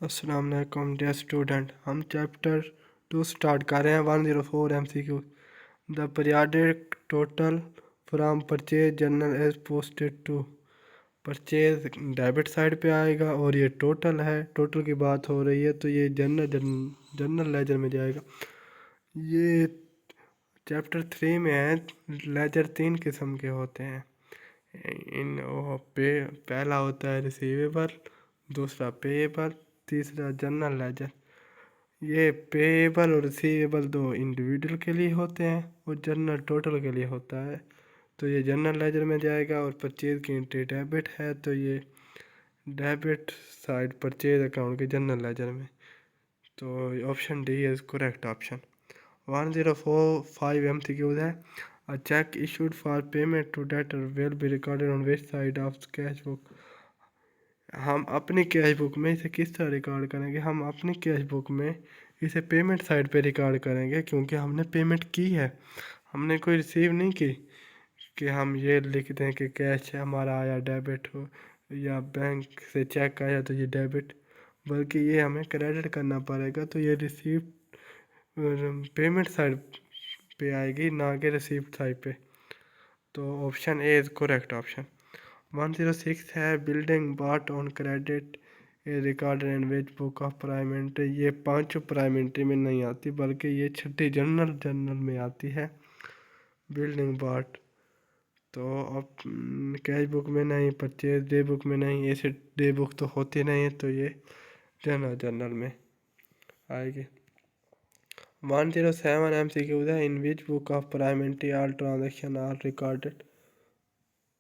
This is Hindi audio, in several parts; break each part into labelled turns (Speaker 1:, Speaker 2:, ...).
Speaker 1: अस्सलाम वालेकुम डियर स्टूडेंट। हम चैप्टर 2 स्टार्ट कर रहे हैं। 104 MCQ। The periodic total from purchase journal as posted to. Purchase debit side पे आएगा और ये टोटल है, टोटल की बात हो रही है तो ये जनरल लेजर में जाएगा। ये चैप्टर 3 में है। लेजर 3 किस्म के होते हैं। पहला होता है रिसीवेबल, दूसरा पेएबल, तीसरा जनरल लेजर। ये पेएबल और रिसीवेबल दो इंडिविजुअल के लिए होते हैं और जनरल टोटल के लिए होता है, तो ये जनरल लेजर में जाएगा। और परचेज की एंट्री डेबिट है तो ये डेबिट साइड परचेज अकाउंट के जनरल लेजर में। तो option D is correct option. 1045 MCQ है। A check issued for payment to debtor will be recorded on which side of the cash book? हम अपनी कैश बुक में इसे किस तरह रिकॉर्ड करेंगे? हम अपनी कैश बुक में इसे पेमेंट साइड पे रिकॉर्ड करेंगे, क्योंकि हमने पेमेंट की है, हमने कोई रिसीव नहीं की कि हम ये लिख दें कि कैश हमारा आया डेबिट हो या बैंक से चेक आया तो ये डेबिट, बल्कि ये हमें क्रेडिट करना पड़ेगा। तो ये रिसीव पेमेंट साइड पे आएगी, ना कि रिसीप्ट साइड पे। तो option A is correct option. 106 है। Building bought on credit record in which book of prime entry. ये पांचों प्राइमेंट्री में नहीं आती, बल्कि ये छठी जनरल में आती है बिल्डिंग बॉट। तो अब कैश बुक में नहीं, परचेज डे बुक में नहीं, ऐसे डे बुक तो होती नहीं है, तो ये जनरल में आएगी। 107 MCQ है। In which book of prime entry all transaction are recorded.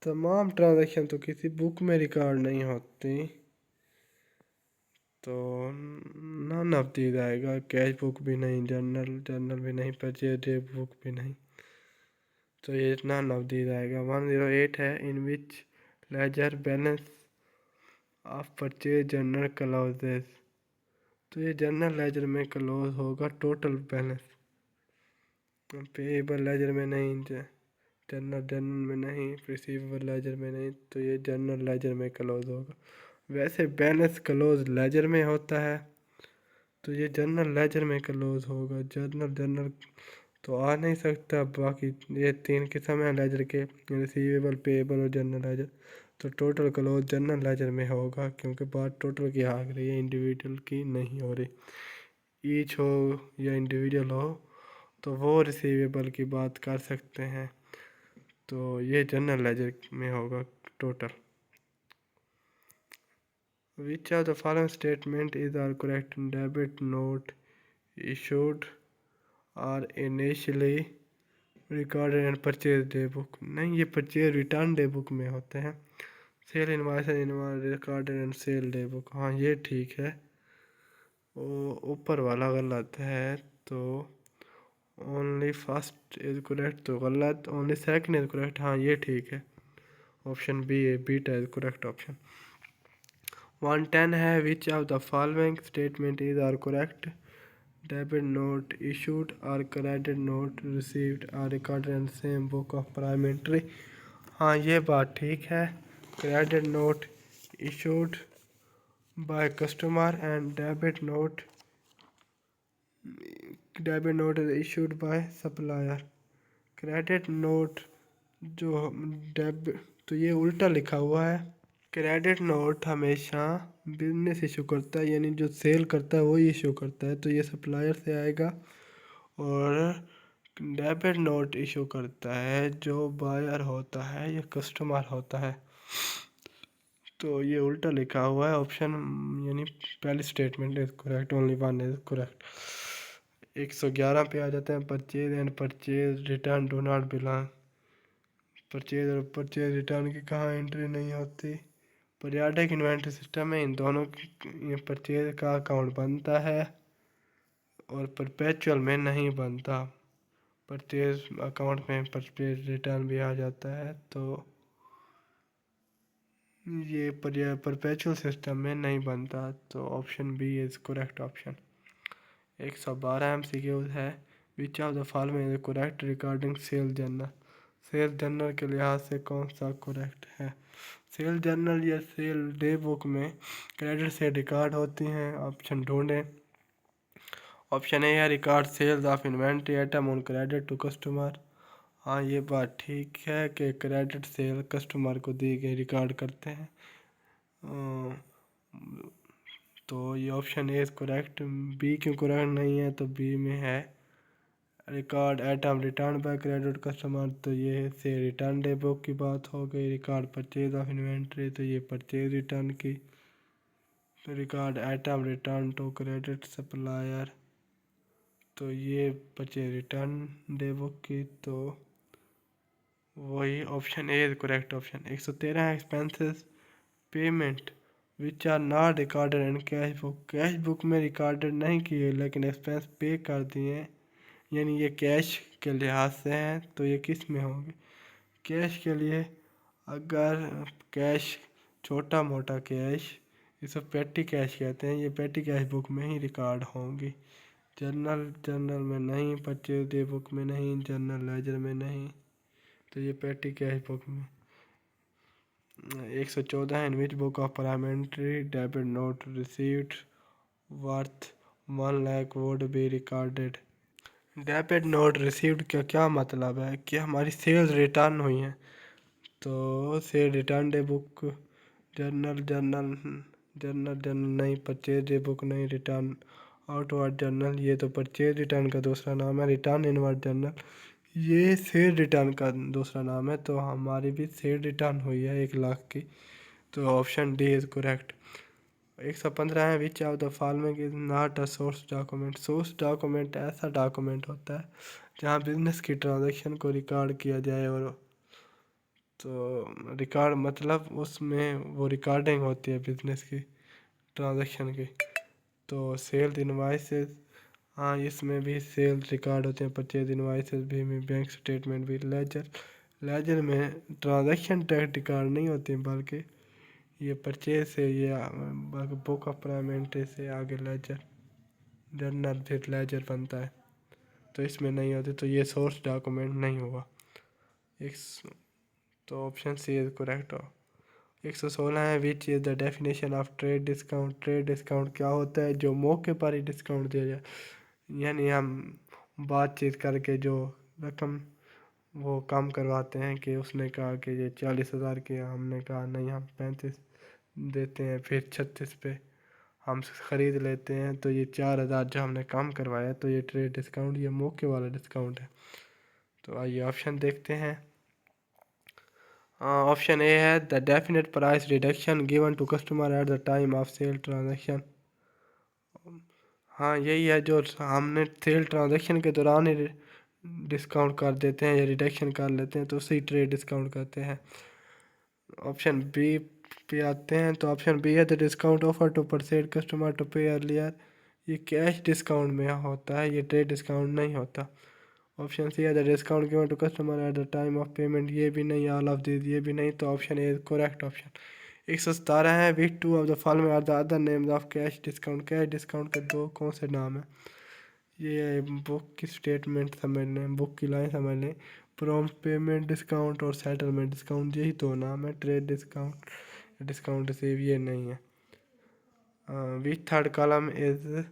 Speaker 1: तमाम ट्रांजेक्शन तो किसी बुक में रिकॉर्ड नहीं होती, तो नन ऑफ दीज आएगा। कैश बुक भी नहीं, जनरल भी नहीं, परचेज डे बुक भी नहीं, तो ये नन ऑफ दीज आएगा। 108 है। In which ledger balance of purchase journal closes. तो ये जनरल लेजर में क्लोज होगा टोटल बैलेंस। पेएबल लेजर में नहीं, जनरल में नहीं, रिसीवेबल लेजर में नहीं, तो ये जनरल लेजर में क्लोज होगा। वैसे बैलेंस क्लोज लेजर में होता है, तो ये जनरल लेजर में क्लोज होगा। जनरल तो आ नहीं सकता। बाकी ये तीन किस्म है लेजर के, रिसीवेबल, पेएबल और जनरल लेजर। तो टोटल क्लोज जनरल लेजर में होगा, क्योंकि बात टोटल की आ रही है, इंडिविजुअल की नहीं हो रही। ईच हो या इंडिविजुअल हो तो वो रिसीवेबल की बात कर सकते हैं, तो ये जनरल लेजर में होगा total. Which of the following statement is are correct? Debit note issued or initially recorded in purchase day book। नहीं, ये परचेज रिटर्न डे बुक में होते हैं। Sale invoice recorded in sale day book. हाँ, ये ठीक है। वो ऊपर वाला गलत है, तो ओनली फर्स्ट इज करेक्ट तो गलत, ओनली सेकंड इज करेक्ट। हाँ, ये ठीक है। ऑप्शन बी है, बीटा इज करेक्ट ऑप्शन। 110 है। Which of the following statement is are correct? Debit note issued और credit note received are recorded in same book of prime entry. हाँ, ये बात ठीक है। Credit note issued by customer and debit note is issued by supplier. Credit note जो डेबिट, तो ये उल्टा लिखा हुआ है। क्रेडिट नोट हमेशा बिजनेस इशू करता है, यानी जो सेल करता है वही इशू करता है, तो ये सप्लायर से आएगा। और डेबिट नोट इशू करता है जो बायर होता है या कस्टमर होता है, तो ये उल्टा लिखा हुआ है ऑप्शन, यानी पहली statement is correct, only one is correct. 111 पे आ जाते हैं। Purchase and purchase return do not belong. Purchase और परचेज रिटर्न की कहाँ एंट्री नहीं होती? पीरियाडिक इन्वेंटरी सिस्टम में इन दोनों की परचेज का अकाउंट बनता है और परपेचुअल में नहीं बनता। परचेज अकाउंट में परचेज रिटर्न भी आ जाता है, तो ये परपेचुअल सिस्टम में नहीं बनता, तो option B is correct option. 112 MCQ है। Which of the following is correct regarding sale journal. Sale journal के लिहाज से कौन सा करेक्ट है? सेल जर्नल या सेल डे बुक में क्रेडिट से रिकॉर्ड होती हैं। ऑप्शन ढूंढें। ऑप्शन ए है record sales of inventory item on credit to customer. हाँ, ये बात ठीक है कि क्रेडिट सेल कस्टमर को दी गई रिकॉर्ड करते हैं। तो ये option A is correct. B क्यों करेक्ट नहीं है, तो बी में है record item return by credit customer, तो ये से रिटर्न डे बुक की बात हो गई। रिकॉर्ड परचेज ऑफ इन्वेंट्री, तो ये परचेज रिटर्न की। तो record item return to credit supplier, तो ये परचेज रिटर्न डे बुक की। तो वही option A is correct option. 113 है expenses payment which are not recorded in cash book. Cash book में रिकॉर्डेड नहीं किए लेकिन एक्सपेंस पे कर दिए, यानी ये कैश के लिहाज से हैं, तो ये किस में होंगे? कैश के लिए अगर कैश छोटा मोटा कैश, इसे पेटी कैश कहते हैं, ये पेटी कैश बुक में ही रिकॉर्ड होंगी। जर्नल में नहीं, परचेज डे बुक में नहीं, जर्नल लेजर में नहीं, तो ये पेटी कैश बुक में। 114 in which book of prime entry debit note received worth 1 lakh would be recorded. Debit note received का क्या मतलब है कि हमारी सेल्स रिटर्न हुई हैं, तो cell return day book. Journal नहीं, परचेज डे बुक नहीं, रिटर्न आउटवर्ड जर्नल, ये तो परचेज रिटर्न का दूसरा नाम है। रिटर्न इनवर्ड जर्नल, ये सेल रिटर्न का दूसरा नाम है। तो हमारी भी सेल रिटर्न हुई है 1 लाख की, तो ऑप्शन डी इज़ करेक्ट। 115 है which of the following is not a source document. Source document ऐसा डॉक्यूमेंट होता है जहाँ बिजनेस की ट्रांजैक्शन को रिकॉर्ड किया जाए, और तो रिकॉर्ड मतलब उसमें वो रिकॉर्डिंग होती है बिजनेस की ट्रांजैक्शन की। तो सेल्स इनवाइसेस, हाँ इसमें भी सेल्स रिकॉर्ड होते हैं। परचेज इनवाइसेस भी में, बैंक स्टेटमेंट भी। लेजर में ट्रांजैक्शन टैक्स रिकॉर्ड नहीं होती, बल्कि ये परचेज से, ये बुक ऑफ पेमेंट से आगे लेजर, जर्नल फिर लेजर बनता है, तो इसमें नहीं होती, तो ये सोर्स डॉक्यूमेंट नहीं हुआ। एक तो ऑप्शन सी इज करेक्ट हो। 116 है which is the definition of trade discount. Trade discount क्या होता है? जो मौके पर ही डिस्काउंट दिया जाए, यानी हम बातचीत करके जो रकम वो कम करवाते हैं, कि उसने कहा कि ये 40,000 की, हमने कहा नहीं हम 35 देते हैं, फिर 36 पे हम ख़रीद लेते हैं, तो ये 4,000 जो हमने कम करवाया, तो ये ट्रेड डिस्काउंट, ये मौके वाला डिस्काउंट है। तो आइए ऑप्शन देखते हैं। ऑप्शन ए है the definite price reduction given to customer at the time of sale transaction. हाँ यही है, जो हमने सेल ट्रांजैक्शन के दौरान ही डिस्काउंट कर देते हैं या रिडक्शन कर लेते हैं, तो उसी ट्रेड डिस्काउंट करते हैं। ऑप्शन बी पे आते हैं, तो ऑप्शन बी है the discount offer to persuade customer to pay earlier. ये कैश डिस्काउंट में होता है, ये ट्रेड डिस्काउंट नहीं होता। ऑप्शन सी है the discount given to customer at the time of payment, ये भी नहीं। ऑल ऑफ दिस, ये भी नहीं। तो ऑप्शन ए करेक्ट ऑप्शन। 117 है which two of the following are the other names of cash discount. Cash discount के दो कौन से नाम हैं? ये बुक की स्टेटमेंट समझ लें, बुक की लाइन समझ लें। प्रॉम्प्ट पेमेंट डिस्काउंट और सेटलमेंट डिस्काउंट, यही दो नाम है। ट्रेड डिस्काउंट, डिस्काउंट रिसीव, ये नहीं है। Which third column is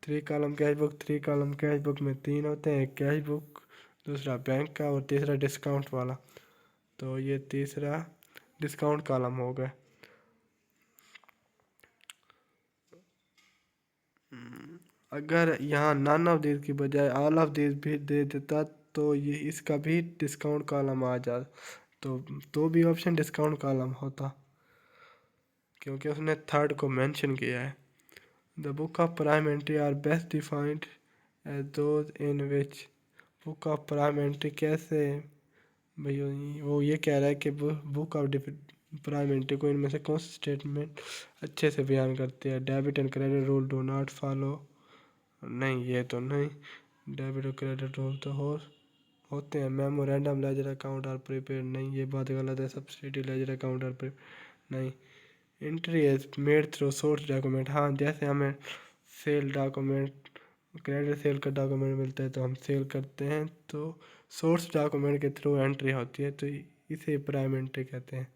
Speaker 1: 3 column cash book. 3 column cash book में 3 होते हैं, एक कैश बुक, दूसरा बैंक का, और तीसरा डिस्काउंट वाला। तो ये तीसरा डिस्काउंट कॉलम हो गया। अगर यहाँ नन ऑफ दिस की बजाय ऑल ऑफ दिस भी दे देता, तो ये इसका भी डिस्काउंट कॉलम आ जाता, तो भी ऑप्शन डिस्काउंट कॉलम होता, क्योंकि उसने थर्ड को मेंशन किया है। The book of prime entry are best defined as those in which. Book of prime entry कैसे भाई, वो ये कह रहा है कि बुक ऑफ प्राइम एंट्री को इनमें से कौन सी स्टेटमेंट अच्छे से बयान करते हैं? Debit and credit rule do not follow, नहीं ये तो नहीं। डेबिट और क्रेडिट रूल तो होते हैं। मेमोरेंडम लेजर अकाउंट और प्रीपेड, नहीं ये बात गलत है। सब्सिडी लेजर अकाउंट और प्रीपेड नहीं। Entry is made through source document, हाँ जैसे हमें सेल डॉक्यूमेंट, क्रेडिट सेल का डॉक्यूमेंट मिलता है तो हम सेल करते हैं, तो सोर्स डॉक्यूमेंट के थ्रू एंट्री होती है, तो इसे प्राइम एंट्री कहते हैं।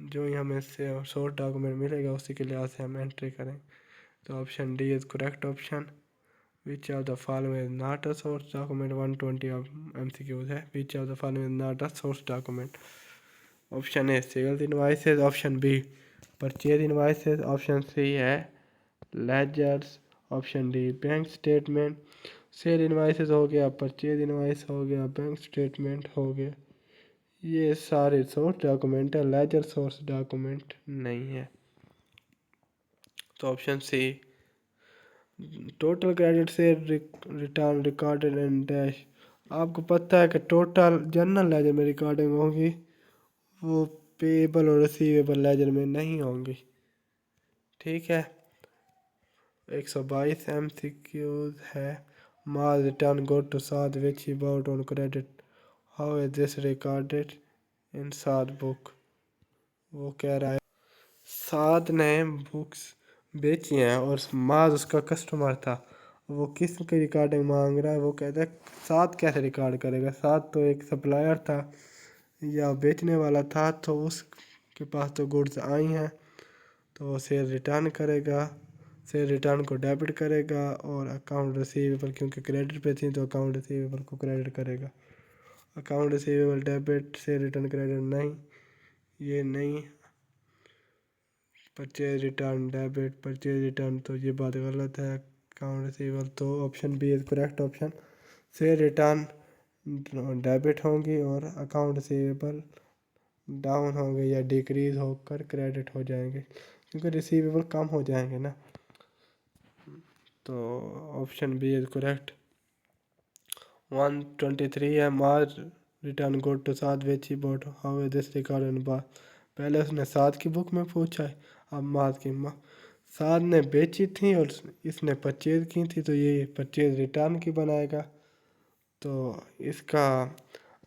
Speaker 1: जो ही हमें से सोर्स डॉक्यूमेंट मिलेगा उसी के लिहाज से हम एंट्री करें। तो option D is correct option. Which of the following is not a source document, 120 MCQs है। Which of the following is not a source document. Option A sales invoices, option B purchase invoices, option C है ledgers, option D bank statement. Sale invoices हो गया, परचेज इनवाइस हो गया, बैंक स्टेटमेंट हो गया, ये सारे सोर्स डॉक्यूमेंट है, लेजर सोर्स डॉक्यूमेंट नहीं है। तो ऑप्शन सी टोटल क्रेडिट से रिटर्न रिकॉर्डेड एंड डैश। आपको पता है कि टोटल जनरल लेजर में रिकॉर्डिंग होगी, वो पेएबल और रिसीवेबल लेजर में नहीं होंगी। ठीक है। 122 MCQs है। माल रिटर्न गो टू साथ which he bought on credit, how is this recorded in साथ बुक। वो कह रहा है साथ ने बुक्स बेची हैं और माज उसका कस्टमर था, वो किस की रिकॉर्डिंग मांग रहा है। वो कहता है साथ कैसे रिकॉर्ड करेगा, साथ तो एक सप्लायर था या बेचने वाला था, तो उसके पास तो गुड्स आई हैं, तो वो सेल रिटर्न करेगा, सेल रिटर्न को डेबिट करेगा, और अकाउंट रिसीवेबल क्योंकि क्रेडिट पे थी तो अकाउंट रिसीवेबल को क्रेडिट करेगा। Account receivable debit, sale return credit नहीं, ये नहीं। Purchase return debit, purchase return, तो ये बात गलत है। अकाउंट रिसीवेबल, तो option B is correct option. से रिटर्न डेबिट होंगी और अकाउंट रिसीवेबल डाउन होंगे या डिक्रीज होकर क्रेडिट हो जाएंगे, क्योंकि रिसीवेबल कम हो जाएंगे ना। तो ऑप्शन बी इज करेक्ट। 123 है मार्च रिटर्न गो टू साथ which he bought, how is this record in बा। पहले उसने साथ की बुक में पूछा है, अब मार्च की साथ ने बेची थी और इसने परचेज की थी, तो ये परचेज रिटर्न की बनाएगा। तो इसका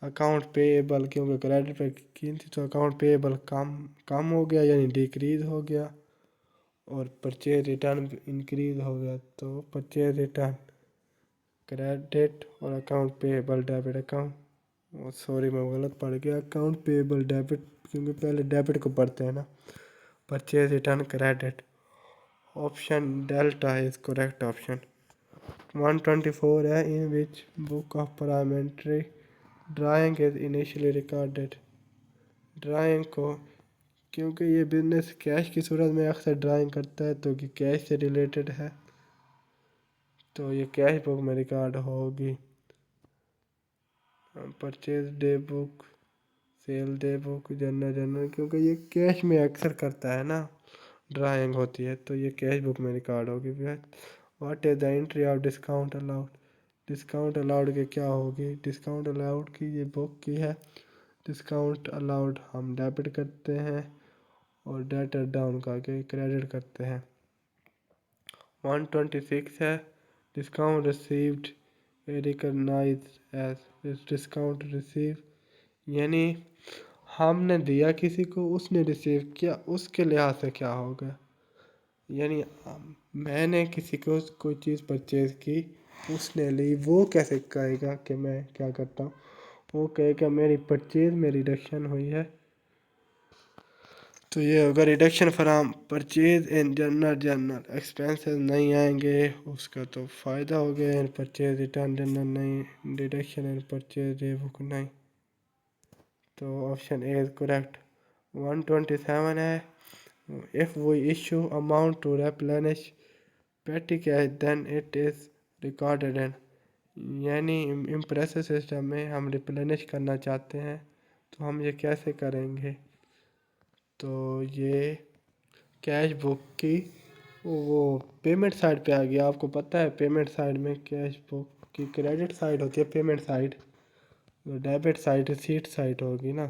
Speaker 1: अकाउंट पेएबल क्योंकि क्रेडिट पे की थी तो अकाउंट पेएबल कम कम हो गया यानी डिक्रीज हो गया, और परचेज रिटर्न इंक्रीज हो गया, तो परचेज रिटर्न क्रेडिट और account payable debit. Account sorry मैं गलत पढ़ गया, अकाउंट पेएबल डेबिट क्योंकि पहले डेबिट को पढ़ते हैं ना। Purchase return credit, option delta is correct option. 124 है in which book of prime entry drawing is initially recorded. Drawing को क्योंकि ये बिजनेस कैश की सूरत में अक्सर ड्राइंग करता है, तो कि कैश से रिलेटेड है, तो ये कैश बुक में रिकॉर्ड होगी। Purchase day book, sale day book, journal क्योंकि ये कैश में अक्सर करता है ना, ड्राइंग होती है, तो ये कैश बुक में रिकॉर्ड होगी। What is the entry of discount allowed. Discount allowed के क्या होगी, डिस्काउंट अलाउड की ये बुक की है। डिस्काउंट अलाउड हम डेबिट करते हैं और डेटर डाउन करके क्रेडिट करते हैं। 126 है discount received recognise as discount receive, यानी हमने दिया किसी को, उसने रिसीव किया, उसके लिहाज से क्या होगा। यानी मैंने किसी को कोई चीज़ परचेज की, उसने ली, वो कैसे कहेगा कि मैं क्या करता हूँ। वो कहेगा मेरी परचेज में रिडक्शन हुई है, तो ये होगा reduction from purchase in general expenses नहीं आएंगे, उसका तो फ़ायदा हो गया। इन परचेज रिटर्न जनरल नहीं, deduction in purchase day book नहीं, तो ऑप्शन ए इज करेक्ट। 127 है if we issue amount to replenish petty cash then it is recorded in, यानी इम्प्रेसिव सिस्टम में हम रिप्लेनिश करना चाहते हैं, तो हम ये कैसे करेंगे। तो ये कैश बुक की वो पेमेंट साइड पे आ गया। आपको पता है पेमेंट साइड में कैश बुक की क्रेडिट साइड होती है payment side, debit side receipt side होगी ना,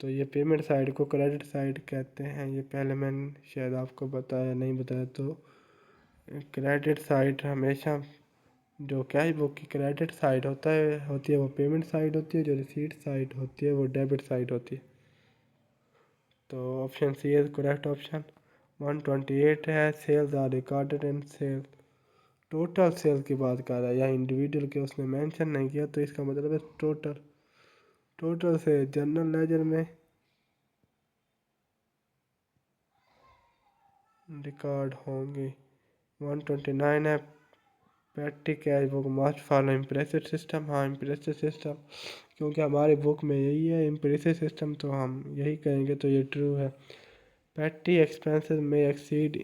Speaker 1: तो ये पेमेंट साइड को क्रेडिट साइड कहते हैं। ये पहले मैंने शायद आपको बताया, नहीं बताया तो क्रेडिट साइड हमेशा जो कैश बुक की क्रेडिट साइड होती है वो पेमेंट साइड होती है, जो रिसीट साइड होती है वो डेबिट साइड होती है। तो option C is correct option. 128 है sales are recorded in sale, total sales की बात कर रहा है, या इंडिविजुअल के उसने मेंशन नहीं किया, तो इसका मतलब है टोटल। टोटल से जनरल लेजर में रिकॉर्ड होंगी। 129 है petty cash book must follow impressive system. हाँ इम्प्रेसिव सिस्टम, क्योंकि हमारी बुक में यही है इम्प्रेसिव सिस्टम, तो हम यही कहेंगे, तो ये ट्रू है। पेटी एक्सपेंसेस में एक्सीड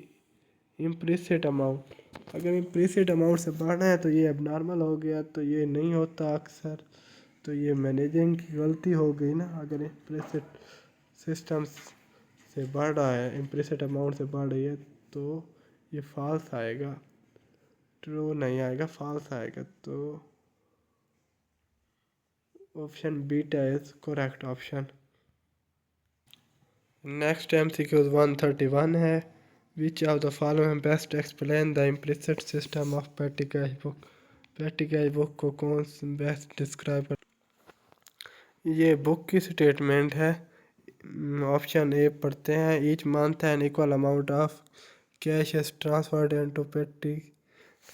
Speaker 1: इम्प्लिसिट अमाउंट, अगर इम्प्लिसिट अमाउंट से बढ़ना है तो ये अब नॉर्मल हो गया, तो ये नहीं होता अक्सर, तो ये मैनेजिंग की गलती हो गई ना। अगर इम्प्लिसिट सिस्टम से बढ़ रहा है, इम्प्लिसिट अमाउंट से बढ़ रही है, तो ये फॉल्स आएगा, ट्रू नहीं आएगा, फॉल्स आएगा। तो option beta is correct option. Next MCQ 131 है, which of the following best explain the implicit system of petty cash book. पेटी कैश बुक को कौन बेस्ट डिस्क्राइब कर। ये बुक की स्टेटमेंट है। ऑप्शन ए पढ़ते हैं, each month an equal amount of cash is transferred into petty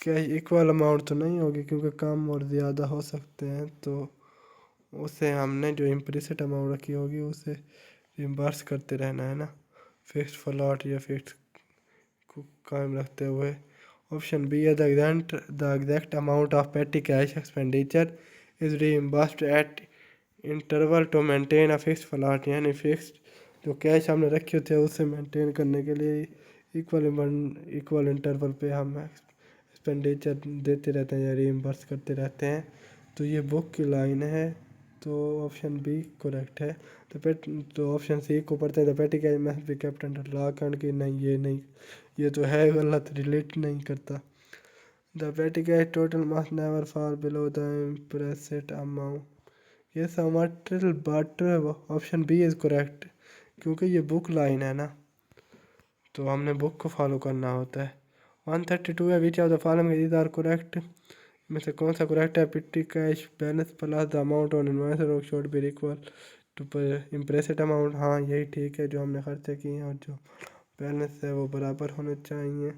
Speaker 1: cash. Equal amount तो नहीं होगी क्योंकि कम और ज़्यादा हो सकते हैं, तो उसे हमने जो इम्प्लिसिट अमाउंट रखी होगी उसे रिम्बर्स करते रहना है ना, फिक्स फ्लॉट या फिक्स को कायम रखते हुए। ऑप्शन बी है, the exact amount of petty cash expenditure is reimbursed at interval to maintain a fix float, यानी फिक्स जो कैश हमने रखे होते हैं उसे मेंटेन करने के लिए इक्वल इंटरवल पे हम एक्सपेंडिचर देते रहते हैं या रीइम्बर्स करते रहते हैं। तो ये बुक की लाइन है, तो ऑप्शन बी करेक्ट है। तो ऑप्शन सी को पढ़ते हैं, the petty cash must be kept under lock and की, नहीं ये नहीं, ये तो है गलत, रिलेट नहीं करता। The petty cash total must never fall below the imprest amount, ये समटल but option B is correct, क्योंकि ये बुक लाइन है ना, तो हमने बुक को फॉलो करना होता है। 132 है, which of the following is are correct, में से कौन सा करेक्ट है। Petty cash balance plus the amount on inventor should be equal to imprest amount, हाँ यही ठीक है, जो हमने खर्चे किए हैं और जो बैलेंस है वो बराबर होने चाहिए।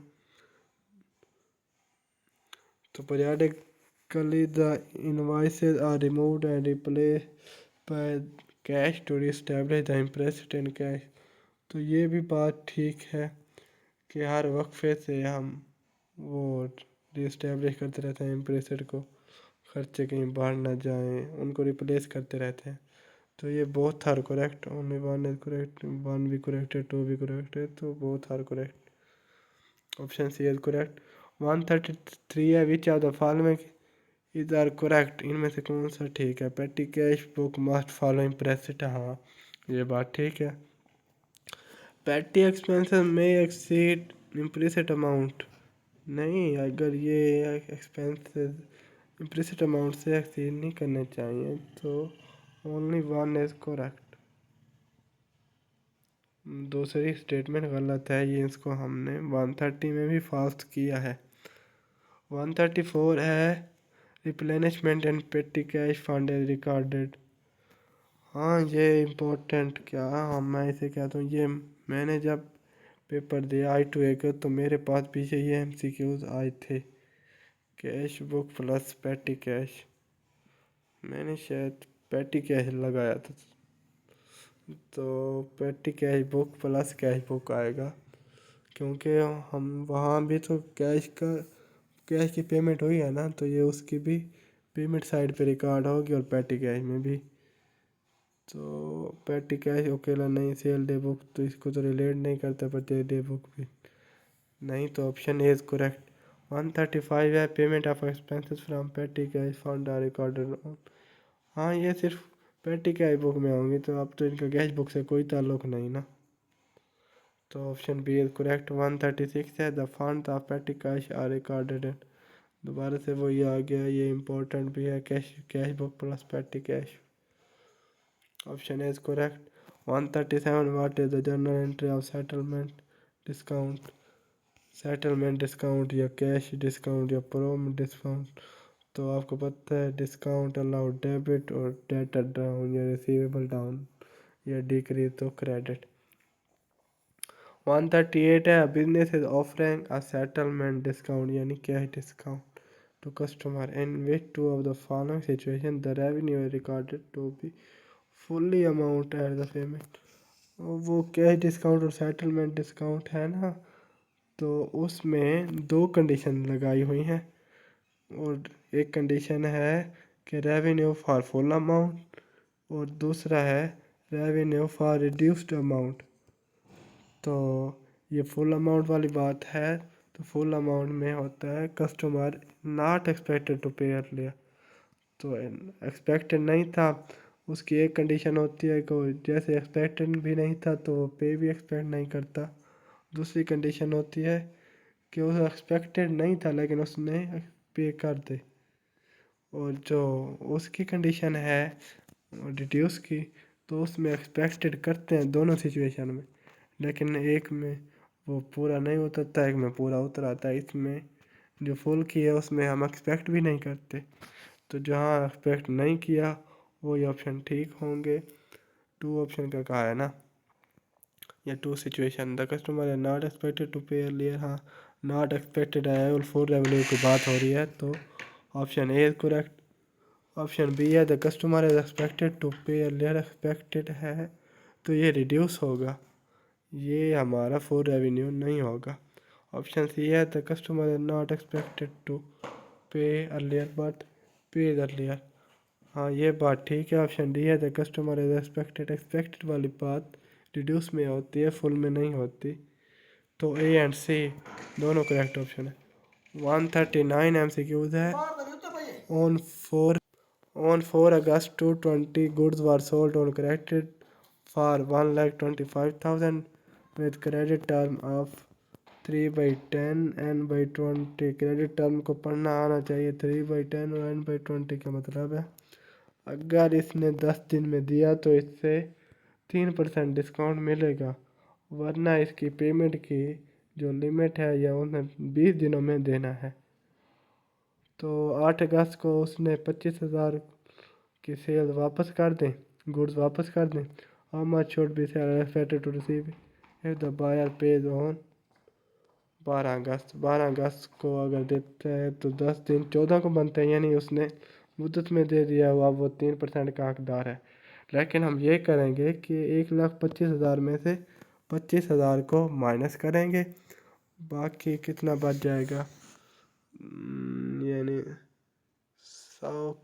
Speaker 1: तो periodically the invoices are removed and replaced by cash to reestablish the impressed in cash, तो ये भी बात ठीक है कि हर वक्फे से हम वो रीस्टेब्लिश करते रहते हैं इम्प्रेसर को, खर्चे कहीं बाहर ना जाएं, उनको रिप्लेस करते रहते हैं। तो ये both are correct, only one is correct, one भी करेक्ट है, टू भी करेक्ट है, तो both are correct, option C is correct. 133 है, which are the following is are correct, इनमें से कौन सा ठीक है। Petty cash book must follow imprest, हाँ ये बात ठीक है। पेटी एक्सपेंसेस में एक्सीड इम्प्लिसिट अमाउंट, नहीं, अगर ये एक्सपेंसेस इम्प्लिसिट अमाउंट से एक्सीड नहीं करने चाहिए, तो ओनली वन इज करेक्ट। दूसरी स्टेटमेंट गलत है, ये इसको हमने 130 में भी फास्ट किया है। 134 है, रिप्लेनिशमेंट एंड पेटी कैश फंड इज रिकॉर्डेड, हाँ ये इम्पोर्टेंट, क्या हाँ मैं इसे कहता हूँ, ये मैंने जब पेपर दिया I2A का तो मेरे पास पीछे ये MCQs आए थे, cash book plus petty cash, मैंने शायद पेटी कैश लगाया था, तो पेटी cash book plus cash book आएगा, क्योंकि हम वहाँ भी तो कैश की पेमेंट हुई है ना, तो ये उसकी भी पेमेंट साइड पे रिकॉर्ड होगी और पेटी कैश में भी। तो पेटी कैश अकेला नहीं, सेल डे बुक तो इसको तो रिलेट नहीं करता, पर डे बुक भी नहीं, तो ऑप्शन ए इज करेक्ट। 135 है, payment of expenses from petty cash fund are recorded, हाँ ये सिर्फ पेटी कैश बुक में होंगी, तो अब तो इनका कैश बुक से कोई ताल्लुक नहीं ना, तो ऑप्शन बी इज करेक्ट। 136 है, the fund of petty cash are recorded, दोबारा से वही आ गया, ये इम्पोर्टेंट भी है, cash book plus petty cash, option is correct. 137, what is the journal entry of settlement discount, settlement discount या कैश डिस्काउंट या प्रोम डिस्काउंट, तो आपको पता है डिस्काउंट अलाउड डेबिट और डेटर डाउन या रिसीवेबल डाउन या डिक्रीज तो क्रेडिट। 138 है, business is offering a settlement discount यानी cash discount to customer in which two of the following situation the revenue is recorded to be fully amount at the payment, वो कैश डिस्काउंट और सेटलमेंट डिस्काउंट है ना, तो उसमें दो कंडीशन लगाई हुई हैं, और एक कंडीशन है कि रेवेन्यू फॉर फुल अमाउंट, और दूसरा है रेवेन्यू फॉर रिड्यूस्ड अमाउंट। तो ये फुल अमाउंट वाली बात है, तो फुल अमाउंट में होता है customer not expected to pay earlier. तो एक्सपेक्टेड नहीं था, उसकी एक कंडीशन होती है कि जैसे एक्सपेक्टेड भी नहीं था तो वो पे भी एक्सपेक्ट नहीं करता। दूसरी कंडीशन होती है कि वो एक्सपेक्टेड नहीं था लेकिन उसने पे कर दे। और जो उसकी कंडीशन है रिड्यूस की, तो उसमें एक्सपेक्टेड करते हैं दोनों सिचुएशन में, लेकिन एक में वो पूरा नहीं उतरता, एक में पूरा उतर आता है। इसमें जो फुल की है उसमें हम एक्सपेक्ट भी नहीं करते, तो जहाँ एक्सपेक्ट नहीं किया वही ऑप्शन ठीक होंगे। टू ऑप्शन का कहा है ना, या टू सिचुएशन द कस्टमर है not expected to pay earlier. हाँ, नॉट एक्सपेक्टेड है और फुल रेवेन्यू की बात हो रही है, तो option A is correct. Option B है the customer is expected to pay earlier, expected है तो ये रिड्यूस होगा, ये हमारा फुल रेवेन्यू नहीं होगा। ऑप्शन सी है the customer is not expected to pay earlier but pay earlier. हाँ, ये बात ठीक है। ऑप्शन डी है the customer is expected, expected वाली बात रिड्यूस में होती है, फुल में नहीं होती। तो ए एंड सी दोनों करेक्ट ऑप्शन है। 139 MCQs है। On 4 August 2020 goods were sold on credit for 1,25,000 with credit term of 3/10 N/20। Credit term को पढ़ना आना चाहिए। 3/10 और N/20 का मतलब है अगर इसने 10 दिन में दिया तो इससे 3% डिस्काउंट मिलेगा, वरना इसकी पेमेंट की जो लिमिट है या उन्हें 20 दिनों में देना है। तो 8 अगस्त को उसने 25,000 की सेल वापस कर दें, गुड्स वापस कर दें। How much should be seller expected to receive if the buyer pays on 12 August को अगर देता है तो 10 दिन 14 को बनते हैं, यानी उसने मुद्दत में दे दिया हुआ, वो 3% का हकदार है। लेकिन हम ये करेंगे कि 1,25,000 में से 25,000 को माइनस करेंगे, बाकी कितना बच जाएगा, यानी 100,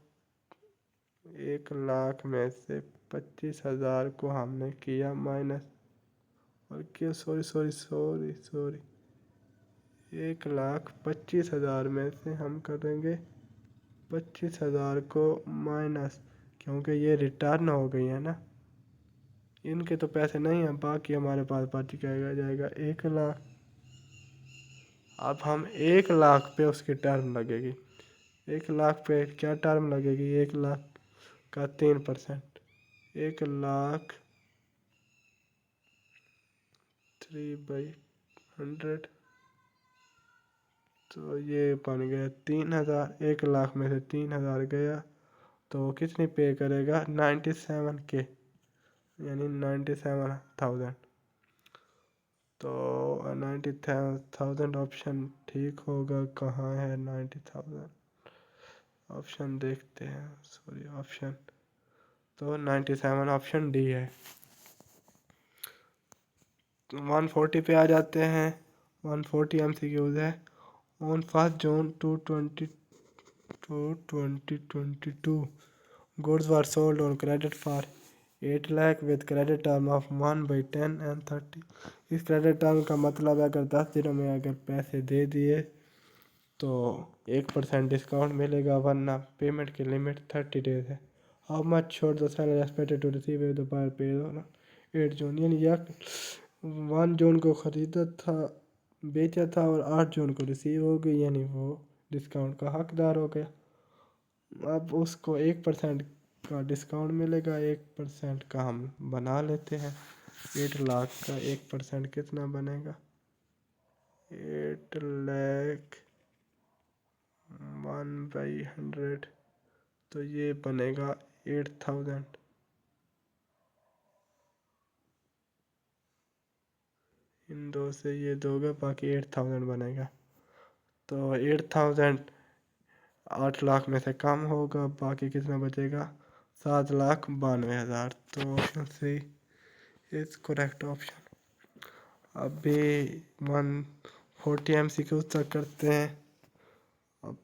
Speaker 1: 1,00,000 में से 25,000 को हमने किया माइनस, और क्या, सॉरी 1,25,000 में से हम करेंगे 25,000 को माइनस, क्योंकि ये रिटर्न हो गई है ना, इनके तो पैसे नहीं हैं, बाकी हमारे पास बच जाएगा 1,00,000। अब हम 1,00,000 पे उसकी टर्म लगेगी। 1,00,000 पे क्या टर्म लगेगी, 1,00,000 का 3%, 1,00,000 3/100, तो ये बन गया 3,000। 1,00,000 में से 3,000 गया तो कितनी पे करेगा, 97K, यानी 97,000। तो 97,000 ऑप्शन ठीक होगा। कहाँ है 90,000, ऑप्शन देखते हैं, सॉरी ऑप्शन, तो 97 ऑप्शन डी है। तो 140 पे आ जाते हैं। 140 MCQs है। On 1 June 2022 goods were sold on credit for 8 lakh with credit term of 1/10 and 30। इस क्रेडिट टर्म का मतलब है अगर 10 दिनों में अगर पैसे दे दिए तो 1% डिस्काउंट मिलेगा, वरना पेमेंट की लिमिट 30 डेज है। How much should the seller expected to receive if the buyer pays on 8 June, यानी यह 1 जून को ख़रीदा था, बेचा था, और 8 जून को रिसीव हो गई, यानी वो डिस्काउंट का हकदार हो गया। अब उसको 1% का डिस्काउंट मिलेगा, 1% का हम बना लेते हैं। 8,00,000 का 1% कितना बनेगा, 8,00,000 1/100, तो ये बनेगा 8,000। इन दो से ये दोगे, बाकी 8,000 बनेगा। तो 8,000 8,00,000 में से कम होगा, बाकी कितना बचेगा, 7,92,000। तो option C is correct option. अभी 1 40 MCQ तक करते हैं। अब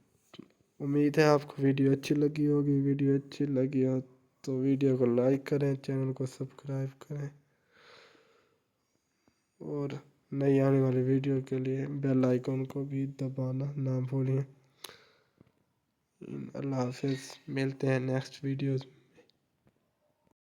Speaker 1: उम्मीद है आपको वीडियो अच्छी लगी होगी। वीडियो अच्छी लगी हो तो वीडियो को लाइक करें, चैनल को सब्सक्राइब करें और नई आने वाली वीडियो के लिए बेल आइकन को भी दबाना ना भूलें। अल्लाह हाफिज़, मिलते हैं नेक्स्ट वीडियोज़ में।